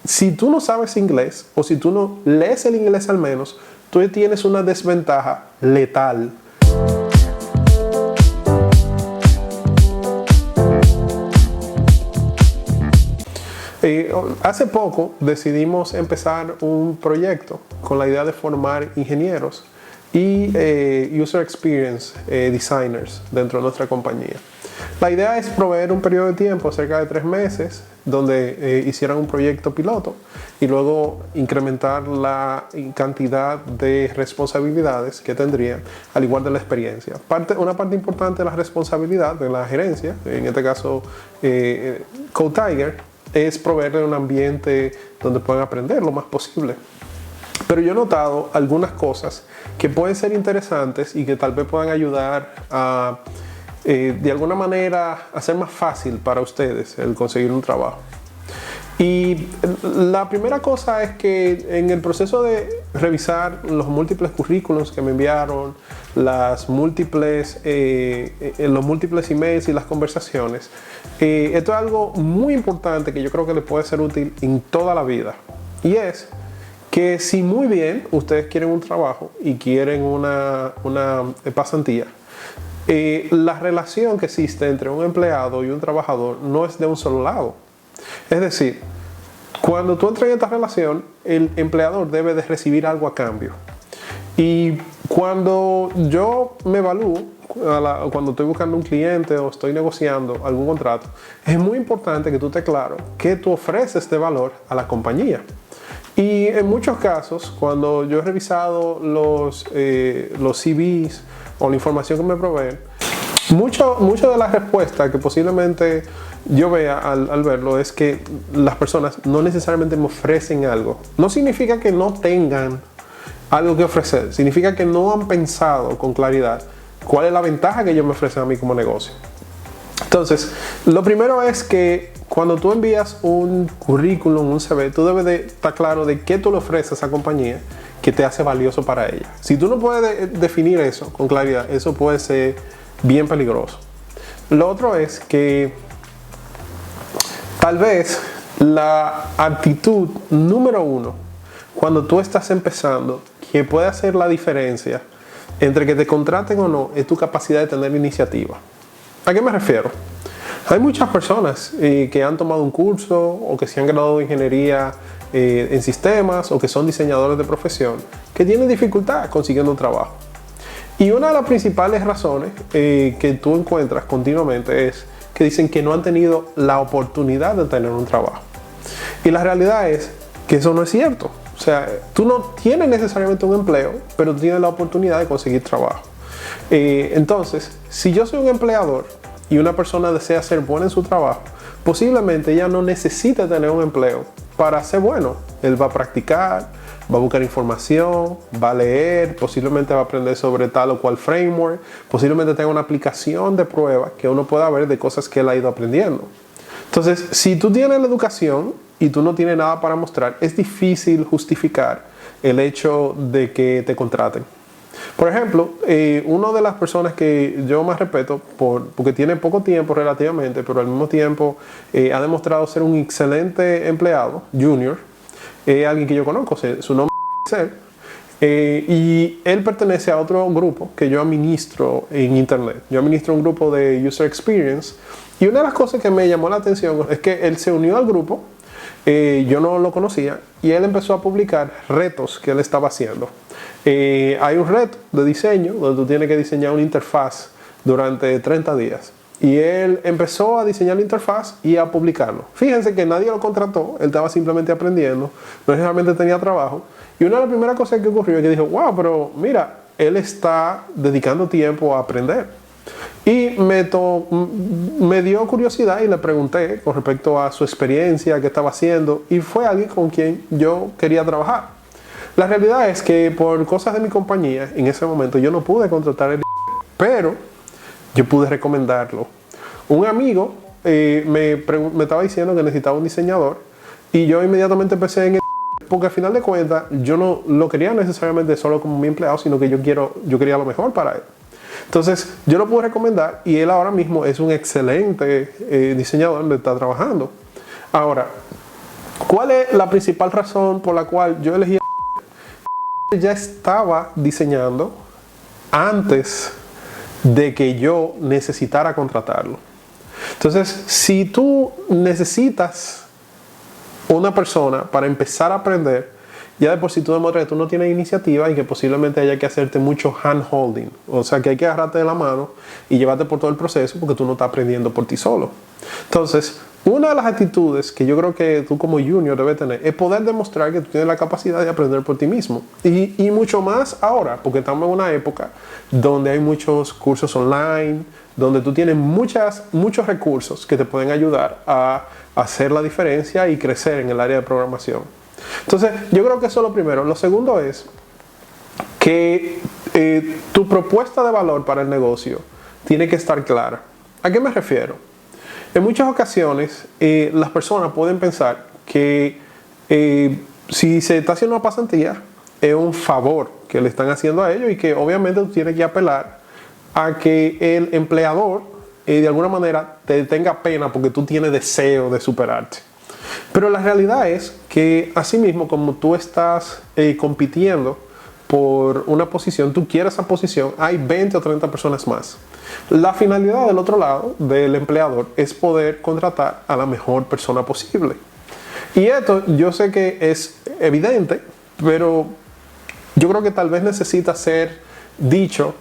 si tú no sabes inglés o si tú no lees el inglés al menos, tú tienes una desventaja letal. Hace poco decidimos empezar un proyecto con la idea de formar ingenieros y user experience designers dentro de nuestra compañía. La idea es proveer un periodo de tiempo, cerca de 3 meses, donde hicieran un proyecto piloto y luego incrementar la cantidad de responsabilidades que tendrían, al igual de la experiencia. Una parte importante de la responsabilidad de la gerencia, en este caso CodeTiger, es proveerle un ambiente donde puedan aprender lo más posible. Pero yo he notado algunas cosas que pueden ser interesantes y que tal vez puedan ayudar a, de alguna manera, hacer más fácil para ustedes el conseguir un trabajo. Y la primera cosa es que en el proceso de revisar los múltiples currículums que me enviaron, los múltiples emails y las conversaciones, esto es algo muy importante que yo creo que les puede ser útil en toda la vida. Y es que si muy bien ustedes quieren un trabajo y quieren una pasantía, la relación que existe entre un empleado y un trabajador no es de un solo lado. Es decir, cuando tú entras en esta relación, el empleador debe de recibir algo a cambio. Y cuando yo me evalúo, cuando estoy buscando un cliente o estoy negociando algún contrato, es muy importante que tú estés claro que tú ofreces de valor a la compañía. Y en muchos casos, cuando yo he revisado los CVs o la información que me proveen, mucho de la respuesta que posiblemente yo vea al verlo es que las personas no necesariamente me ofrecen algo. No significa que no tengan algo que ofrecer, significa que no han pensado con claridad cuál es la ventaja que ellos me ofrecen a mí como negocio. Entonces, lo primero es que cuando tú envías un currículum, un CV, tú debes de estar claro de qué tú le ofreces a esa compañía que te hace valioso para ella. Si tú no puedes definir eso con claridad, eso puede ser bien peligroso. Lo otro es que tal vez la actitud número uno cuando tú estás empezando, que puede hacer la diferencia entre que te contraten o no, es tu capacidad de tener iniciativa. ¿A qué me refiero? Hay muchas personas que han tomado un curso o que se han graduado de ingeniería en sistemas o que son diseñadores de profesión que tienen dificultad consiguiendo un trabajo. Y una de las principales razones que tú encuentras continuamente es que dicen que no han tenido la oportunidad de tener un trabajo. Y la realidad es que eso no es cierto. O sea, tú no tienes necesariamente un empleo, pero tienes la oportunidad de conseguir trabajo. Entonces, si yo soy un empleador y una persona desea ser buena en su trabajo, posiblemente ella no necesita tener un empleo para ser bueno. Él va a practicar, va a buscar información, va a leer, posiblemente va a aprender sobre tal o cual framework, posiblemente tenga una aplicación de prueba que uno pueda ver de cosas que él ha ido aprendiendo. Entonces, si tú tienes la educación y tú no tienes nada para mostrar, es difícil justificar el hecho de que te contraten. Por ejemplo, una de las personas que yo más respeto, porque tiene poco tiempo relativamente, pero al mismo tiempo ha demostrado ser un excelente empleado, junior, alguien que yo conozco, su nombre es él, y él pertenece a otro grupo que yo administro en internet. Yo administro un grupo de user experience, y una de las cosas que me llamó la atención es que él se unió al grupo, yo no lo conocía, y él empezó a publicar retos que él estaba haciendo. Hay un reto de diseño donde tú tienes que diseñar una interfaz durante 30 días. Y él empezó a diseñar la interfaz y a publicarlo. Fíjense que nadie lo contrató, él estaba simplemente aprendiendo, no necesariamente tenía trabajo. Y una de las primeras cosas que ocurrió es que dijo, wow, pero mira, él está dedicando tiempo a aprender. Y me dio curiosidad y le pregunté con respecto a su experiencia, qué estaba haciendo, y fue alguien con quien yo quería trabajar. La realidad es que por cosas de mi compañía, en ese momento yo no pude contratar el pero yo pude recomendarlo. Un amigo me estaba diciendo que necesitaba un diseñador y yo inmediatamente empecé en el porque al final de cuentas yo no lo quería necesariamente solo como mi empleado, sino que yo quería lo mejor para él. Entonces yo lo pude recomendar y él ahora mismo es un excelente diseñador donde está trabajando. Ahora, ¿Cuál es la principal razón por la cual yo elegí? Ya estaba diseñando antes de que yo necesitara contratarlo. Entonces, si tú necesitas una persona para empezar a aprender, ya de por sí tú demuestras que tú no tienes iniciativa y que posiblemente haya que hacerte mucho hand holding, o sea que hay que agarrarte de la mano y llevarte por todo el proceso porque tú no estás aprendiendo por ti solo. Entonces, una de las actitudes que yo creo que tú como junior debes tener es poder demostrar que tú tienes la capacidad de aprender por ti mismo. Y mucho más ahora, porque estamos en una época donde hay muchos cursos online, donde tú tienes muchos recursos que te pueden ayudar a hacer la diferencia y crecer en el área de programación. Entonces, yo creo que eso es lo primero. Lo segundo es que tu propuesta de valor para el negocio tiene que estar clara. ¿A qué me refiero? En muchas ocasiones, las personas pueden pensar que si se está haciendo una pasantía, es un favor que le están haciendo a ellos y que obviamente tú tienes que apelar a que el empleador de alguna manera te tenga pena porque tú tienes deseo de superarte. Pero la realidad es que asimismo, como tú estás compitiendo por una posición, tú quieres esa posición, hay 20 o 30 personas más. La finalidad del otro lado, del empleador, es poder contratar a la mejor persona posible. Y esto yo sé que es evidente, pero yo creo que tal vez necesita ser dicho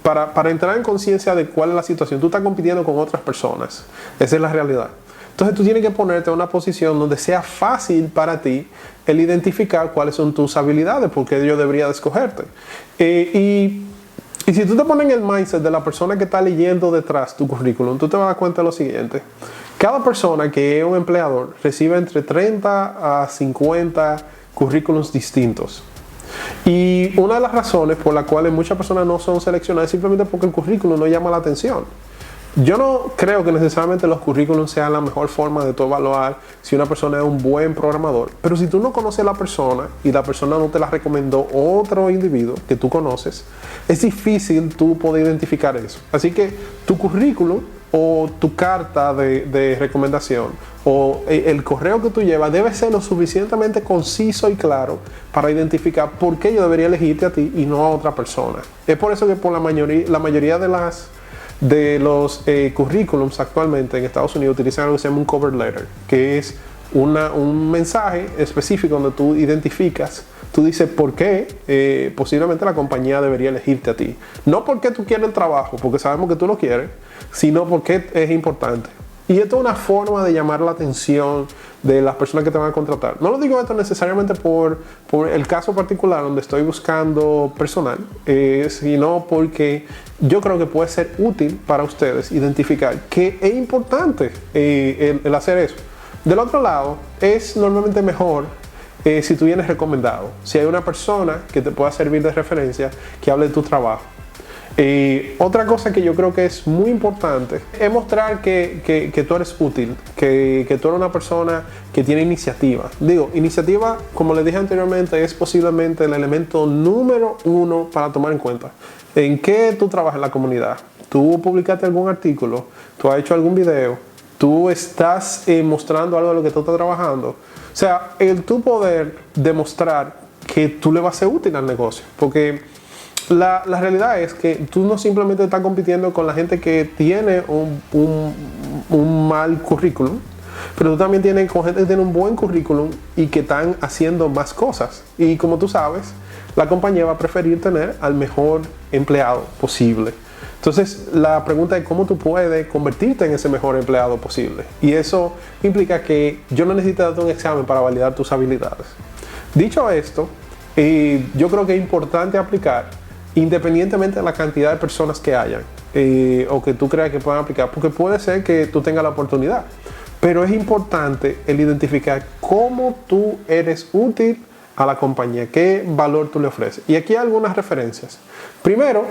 para entrar en conciencia de cuál es la situación. Tú estás compitiendo con otras personas, esa es la realidad. Entonces tú tienes que ponerte en una posición donde sea fácil para ti el identificar cuáles son tus habilidades, porque yo debería de escogerte. Y si tú te pones en el mindset de la persona que está leyendo detrás tu currículum, tú te vas a dar cuenta de lo siguiente. Cada persona que es un empleador recibe entre 30 a 50 currículums distintos. Y una de las razones por las cuales muchas personas no son seleccionadas es simplemente porque el currículum no llama la atención. Yo no creo que necesariamente los currículums sean la mejor forma de tú evaluar si una persona es un buen programador, pero si tú no conoces a la persona y la persona no te la recomendó otro individuo que tú conoces, es difícil tú poder identificar eso. Así que tu currículum o tu carta de recomendación o el correo que tú llevas debe ser lo suficientemente conciso y claro para identificar por qué yo debería elegirte a ti y no a otra persona. Es por eso que por la mayoría de los currículums actualmente en Estados Unidos utilizan algo que se llama un cover letter, que es un mensaje específico donde tú identificas, tú dices por qué posiblemente la compañía debería elegirte a ti. No porque tú quieres el trabajo, porque sabemos que tú lo quieres, sino porque es importante. Y esto es una forma de llamar la atención de las personas que te van a contratar. No lo digo esto necesariamente por el caso particular donde estoy buscando personal, sino porque yo creo que puede ser útil para ustedes identificar que es importante el hacer eso. Del otro lado, es normalmente mejor si tú vienes recomendado. Si hay una persona que te pueda servir de referencia, que hable de tu trabajo. Otra cosa que yo creo que es muy importante es mostrar que tú eres útil, que tú eres una persona que tiene iniciativa. Digo, iniciativa, como les dije anteriormente, es posiblemente el elemento número uno para tomar en cuenta. ¿En qué tú trabajas en la comunidad? ¿Tú publicaste algún artículo? ¿Tú has hecho algún video? ¿Tú estás mostrando algo de lo que tú estás trabajando? O sea, el tú poder demostrar que tú le vas a ser útil al negocio, porque la realidad es que tú no simplemente estás compitiendo con la gente que tiene un mal currículum, pero tú también tienes con gente que tiene un buen currículum y que están haciendo más cosas. Y como tú sabes, la compañía va a preferir tener al mejor empleado posible. Entonces, la pregunta es cómo tú puedes convertirte en ese mejor empleado posible. Y eso implica que yo no necesito darte un examen para validar tus habilidades. Dicho esto, yo creo que es importante aplicar independientemente de la cantidad de personas que hayan o que tú creas que puedan aplicar, porque puede ser que tú tengas la oportunidad, pero es importante el identificar cómo tú eres útil a la compañía, qué valor tú le ofreces. Y aquí hay algunas referencias. Primero,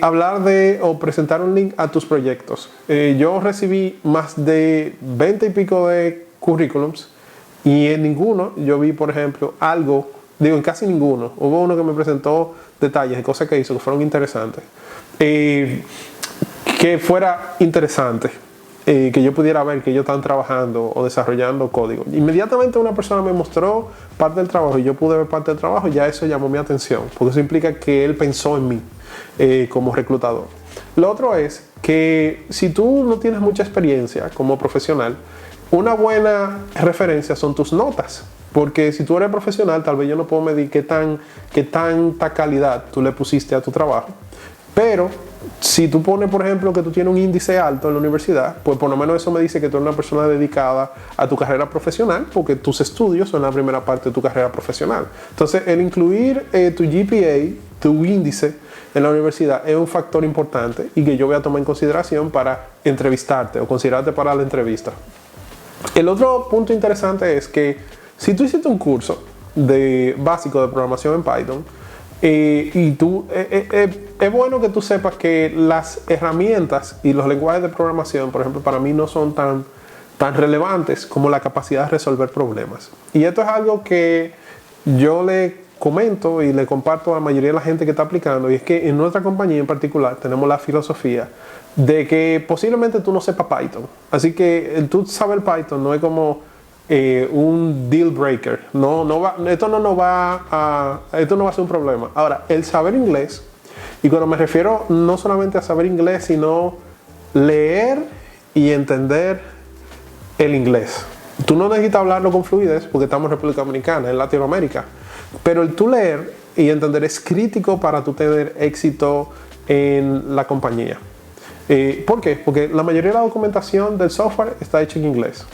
hablar de o presentar un link a tus proyectos. Yo recibí más de 20 y pico de currículums y en ninguno yo vi, por ejemplo, en casi ninguno. Hubo uno que me presentó detalles de cosas que hizo que fueron interesantes. Que fuera interesante. que yo pudiera ver que ellos están trabajando o desarrollando código. Inmediatamente una persona me mostró parte del trabajo y yo pude ver parte del trabajo, ya eso llamó mi atención, porque eso implica que él pensó en mí como reclutador. Lo otro es que si tú no tienes mucha experiencia como profesional, una buena referencia son tus notas. Porque si tú eres profesional, tal vez yo no puedo medir qué tanta calidad tú le pusiste a tu trabajo. Pero si tú pones, por ejemplo, que tú tienes un índice alto en la universidad, pues por lo menos eso me dice que tú eres una persona dedicada a tu carrera profesional, porque tus estudios son la primera parte de tu carrera profesional. Entonces, el incluir tu GPA, tu índice en la universidad, es un factor importante y que yo voy a tomar en consideración para entrevistarte o considerarte para la entrevista. El otro punto interesante es que si tú hiciste un curso básico de programación en Python, es bueno que tú sepas que las herramientas y los lenguajes de programación, por ejemplo, para mí no son tan relevantes como la capacidad de resolver problemas. Y esto es algo que yo le comento y le comparto a la mayoría de la gente que está aplicando, y es que en nuestra compañía en particular tenemos la filosofía de que posiblemente tú no sepas Python. Así que tú saber Python no es como un deal breaker. Esto no va a ser un problema. Ahora, el saber inglés, y cuando me refiero no solamente a saber inglés, sino leer y entender el inglés. Tú no necesitas hablarlo con fluidez porque estamos en República Dominicana, en Latinoamérica. Pero el tú leer y entender es crítico para tú tener éxito en la compañía. ¿Por qué? Porque la mayoría de la documentación del software está hecha en inglés.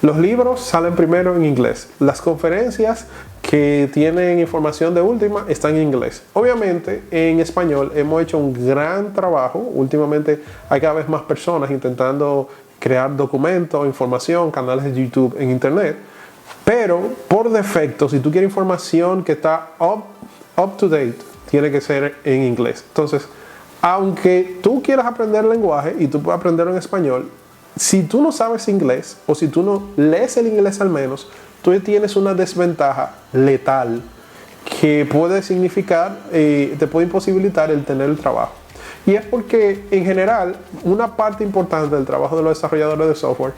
Los libros salen primero en inglés. Las conferencias que tienen información de última están en inglés. Obviamente, en español hemos hecho un gran trabajo. Últimamente hay cada vez más personas intentando crear documentos, información, canales de YouTube en internet. Pero, por defecto, si tú quieres información que está up to date, tiene que ser en inglés. Entonces, aunque tú quieras aprender el lenguaje y tú puedas aprenderlo en español, si tú no sabes inglés o si tú no lees el inglés al menos, tú tienes una desventaja letal que puede significar, te puede imposibilitar el tener el trabajo. Y es porque en general una parte importante del trabajo de los desarrolladores de software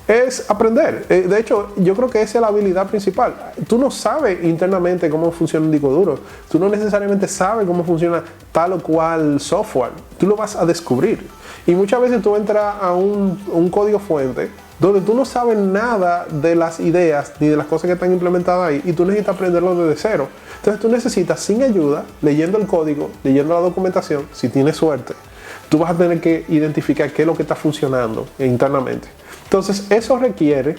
es aprender. De hecho, yo creo que esa es la habilidad principal. Tú no sabes internamente cómo funciona un disco duro. Tú no necesariamente sabes cómo funciona tal o cual software. Tú lo vas a descubrir. Y muchas veces tú entras a un código fuente donde tú no sabes nada de las ideas ni de las cosas que están implementadas ahí y tú necesitas aprenderlo desde cero. Entonces tú necesitas, sin ayuda, leyendo el código, leyendo la documentación, si tienes suerte, tú vas a tener que identificar qué es lo que está funcionando internamente. Entonces eso requiere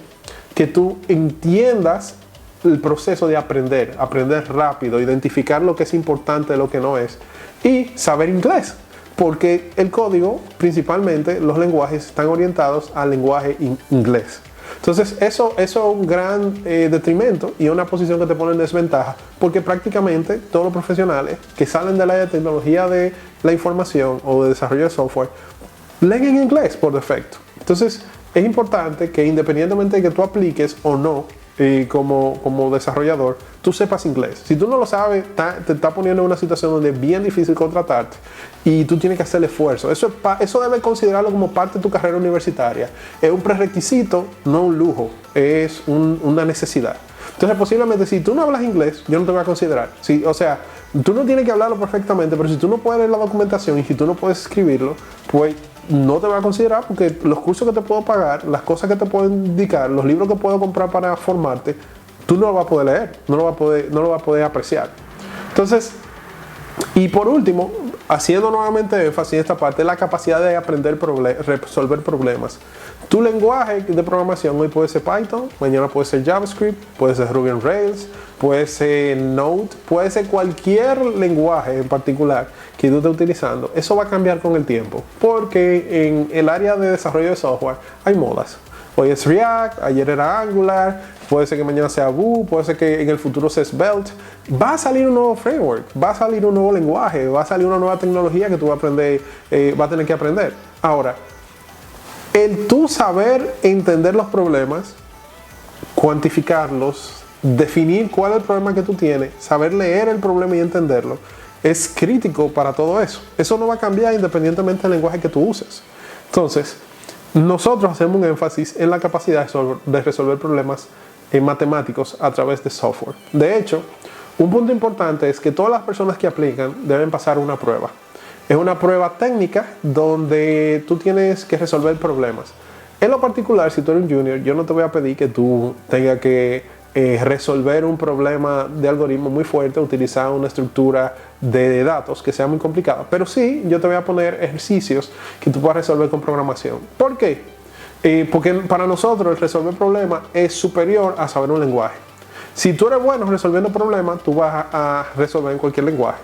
que tú entiendas el proceso de aprender rápido, identificar lo que es importante de lo que no es y saber inglés. Porque el código, principalmente los lenguajes, están orientados al lenguaje inglés. Entonces eso es un gran detrimento y una posición que te pone en desventaja, porque prácticamente todos los profesionales que salen del área de tecnología de la información o de desarrollo de software leen en inglés por defecto. Entonces es importante que independientemente de que tú apliques o no como desarrollador, tú sepas inglés. Si tú no lo sabes, te está poniendo en una situación donde es bien difícil contratarte y tú tienes que hacer el esfuerzo. Eso debes considerarlo como parte de tu carrera universitaria. Es un prerequisito, no un lujo, es una necesidad. Entonces posiblemente si tú no hablas inglés, yo no te voy a considerar. O sea, tú no tienes que hablarlo perfectamente, pero si tú no puedes leer la documentación y si tú no puedes escribirlo, pues no te voy a considerar, porque los cursos que te puedo pagar, las cosas que te puedo indicar, los libros que puedo comprar para formarte, tú no lo vas a poder leer, no lo vas a poder apreciar. Entonces, y por último, haciendo nuevamente énfasis en esta parte, la capacidad de aprender resolver problemas. Tu lenguaje de programación hoy puede ser Python, mañana puede ser JavaScript, puede ser Ruby on Rails, puede ser Node, puede ser cualquier lenguaje en particular que tú estés utilizando. Eso va a cambiar con el tiempo, porque en el área de desarrollo de software hay modas. Hoy es React, ayer era Angular, puede ser que mañana sea Vue, puede ser que en el futuro sea Svelte. Va a salir un nuevo framework, va a salir un nuevo lenguaje, va a salir una nueva tecnología que tú vas a tener que aprender. Ahora, el tú saber entender los problemas, cuantificarlos, definir cuál es el problema que tú tienes, saber leer el problema y entenderlo, es crítico para todo eso. Eso no va a cambiar independientemente del lenguaje que tú uses. Entonces, nosotros hacemos un énfasis en la capacidad de resolver problemas matemáticos a través de software. De hecho, un punto importante es que todas las personas que aplican deben pasar una prueba. Es una prueba técnica donde tú tienes que resolver problemas. En lo particular, si tú eres un junior, yo no te voy a pedir que tú tengas que resolver un problema de algoritmo muy fuerte, utilizar una estructura de datos que sea muy complicada. Pero sí, yo te voy a poner ejercicios que tú puedas resolver con programación. ¿Por qué? Porque para nosotros el resolver problemas es superior a saber un lenguaje. Si tú eres bueno resolviendo problemas, tú vas a resolver en cualquier lenguaje.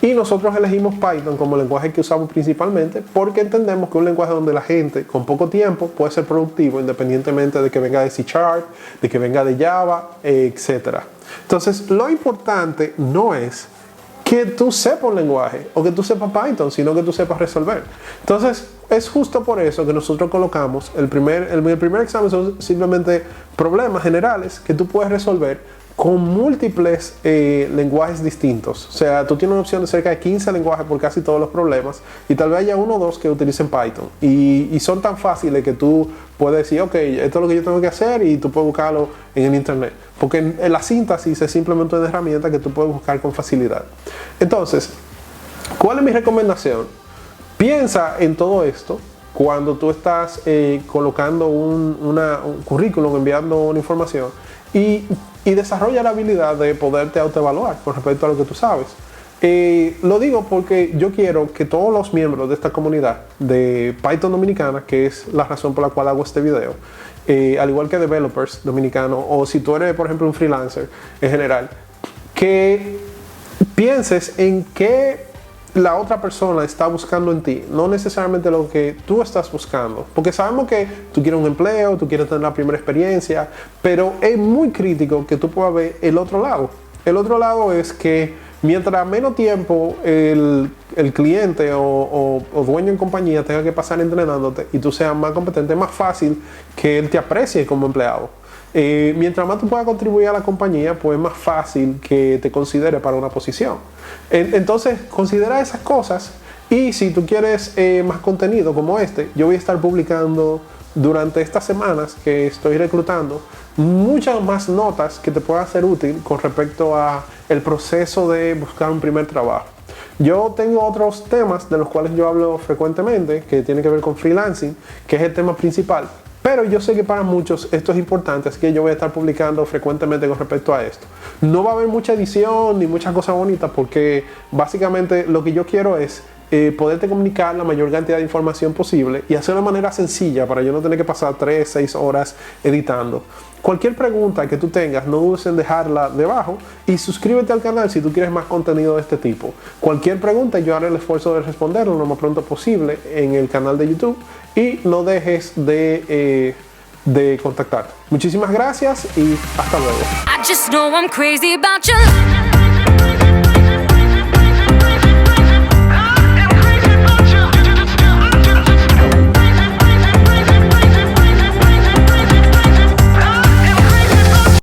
Y nosotros elegimos Python como lenguaje que usamos principalmente porque entendemos que es un lenguaje donde la gente con poco tiempo puede ser productivo independientemente de que venga de C#, de que venga de Java, etc. Entonces, lo importante no es que tú sepas un lenguaje o que tú sepas Python, sino que tú sepas resolver. Entonces, es justo por eso que nosotros colocamos el primer examen son simplemente problemas generales que tú puedes resolver con múltiples lenguajes distintos. O sea, tú tienes una opción de cerca de 15 lenguajes por casi todos los problemas y tal vez haya uno o dos que utilicen Python. Y son tan fáciles que tú puedes decir, ok, esto es lo que yo tengo que hacer y tú puedes buscarlo en el internet. Porque en la síntesis es simplemente una herramienta que tú puedes buscar con facilidad. Entonces, ¿cuál es mi recomendación? Piensa en todo esto cuando tú estás colocando un currículum, enviando una información y desarrolla la habilidad de poderte autoevaluar con respecto a lo que tú sabes. Lo digo porque yo quiero que todos los miembros de esta comunidad de Python Dominicana, que es la razón por la cual hago este video, al igual que developers dominicanos, o si tú eres, por ejemplo, un freelancer en general, que pienses en qué la otra persona está buscando en ti, no necesariamente lo que tú estás buscando, porque sabemos que tú quieres un empleo, tú quieres tener la primera experiencia, pero es muy crítico que tú puedas ver el otro lado. El otro lado es que mientras menos tiempo el cliente o dueño en compañía tenga que pasar entrenándote y tú seas más competente, es más fácil que él te aprecie como empleado. Mientras más tú puedas contribuir a la compañía, pues es más fácil que te considere para una posición. Entonces, considera esas cosas y si tú quieres más contenido como este, yo voy a estar publicando durante estas semanas que estoy reclutando muchas más notas que te puedan ser útil con respecto a el proceso de buscar un primer trabajo. Yo tengo otros temas de los cuales yo hablo frecuentemente que tienen que ver con freelancing, que es el tema principal. Pero yo sé que para muchos esto es importante, así que yo voy a estar publicando frecuentemente con respecto a esto. No va a haber mucha edición ni muchas cosas bonitas porque básicamente lo que yo quiero es poderte comunicar la mayor cantidad de información posible y hacerlo de manera sencilla para yo no tener que pasar 3, 6 horas editando. Cualquier pregunta que tú tengas, no dudes en dejarla debajo y suscríbete al canal si tú quieres más contenido de este tipo. Cualquier pregunta yo haré el esfuerzo de responderlo lo más pronto posible en el canal de YouTube y no dejes de contactar. Muchísimas gracias y hasta luego.